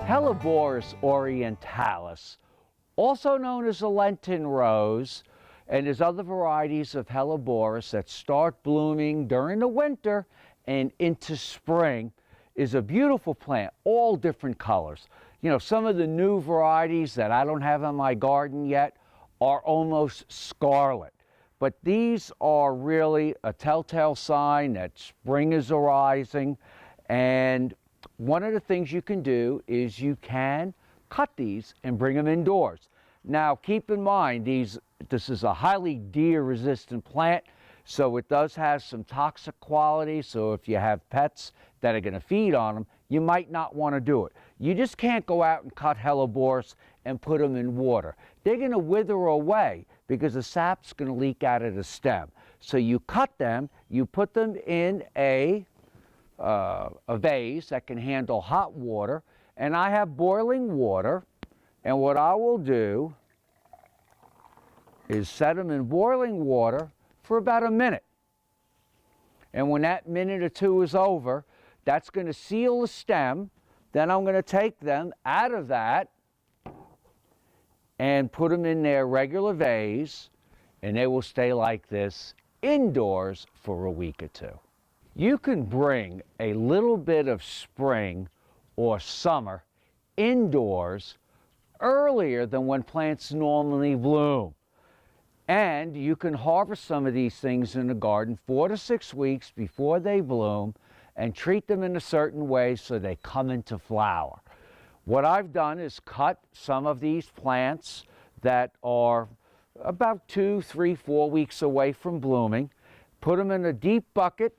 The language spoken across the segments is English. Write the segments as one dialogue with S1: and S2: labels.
S1: Helleborus orientalis, also known as the Lenten rose, and there's other varieties of Helleborus that start blooming during the winter and into spring, is a beautiful plant, all different colors. You know, some of the new varieties that I don't have in my garden yet are almost scarlet. But these are really a telltale sign that spring is arising. And one of the things you can do is you can cut these and bring them indoors. Now, keep in mind, this is a highly deer-resistant plant, so it does have some toxic qualities. So if you have pets that are going to feed on them, you might not want to do it. You just can't go out and cut Helleborus and put them in water. They're going to wither away because the sap's going to leak out of the stem. So you cut them, you put them in a vase that can handle hot water, and I have boiling water, and what I will do is set them in boiling water for about a minute. And when that minute or two is over, that's going to seal the stem. Then I'm going to take them out of that and put them in their regular vase, and they will stay like this indoors for a week or two. You can bring a little bit of spring or summer indoors earlier than when plants normally bloom. And you can harvest some of these things in the garden 4 to 6 weeks before they bloom and treat them in a certain way so they come into flower. What I've done is cut some of these plants that are about 2, 3, 4 weeks away from blooming, put them in a deep bucket,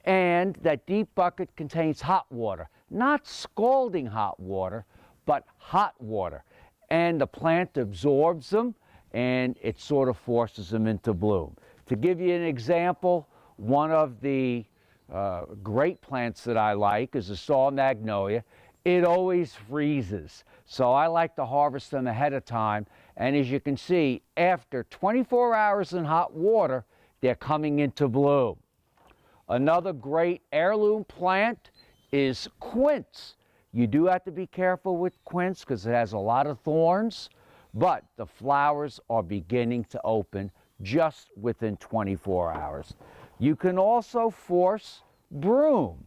S1: and that deep bucket contains hot water, not scalding hot water, but hot water. And the plant absorbs them, and it sort of forces them into bloom. To give you an example, one of the great plants that I like is the saw magnolia. It always freezes, so I like to harvest them ahead of time. And as you can see, after 24 hours in hot water, they're coming into bloom. Another great heirloom plant is quince. You do have to be careful with quince because it has a lot of thorns, but the flowers are beginning to open just within 24 hours. You can also force broom,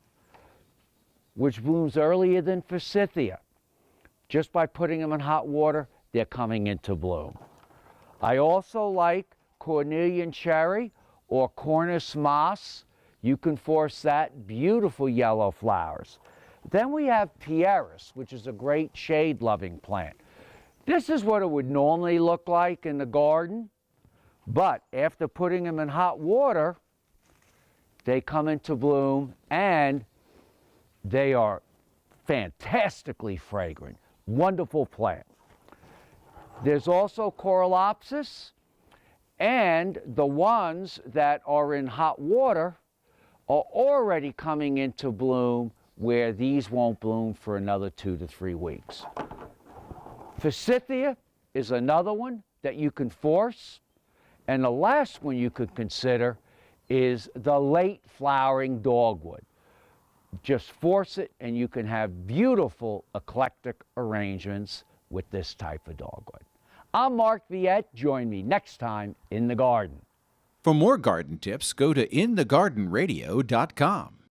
S1: which blooms earlier than forsythia. Just by putting them in hot water, they're coming into bloom. I also like cornelian cherry or Cornus mas. You can force that, beautiful yellow flowers. Then we have pieris, which is a great shade-loving plant. This is what it would normally look like in the garden, but after putting them in hot water, they come into bloom and they are fantastically fragrant. Wonderful plant. There's also Coralopsis, and the ones that are in hot water are already coming into bloom, where these won't bloom for another 2 to 3 weeks. Forsythia is another one that you can force. And the last one you could consider is the late flowering dogwood. Just force it and you can have beautiful eclectic arrangements with this type of dogwood. I'm Mark Viette. Join me next time in the garden.
S2: For more garden tips, go to inthegardenradio.com.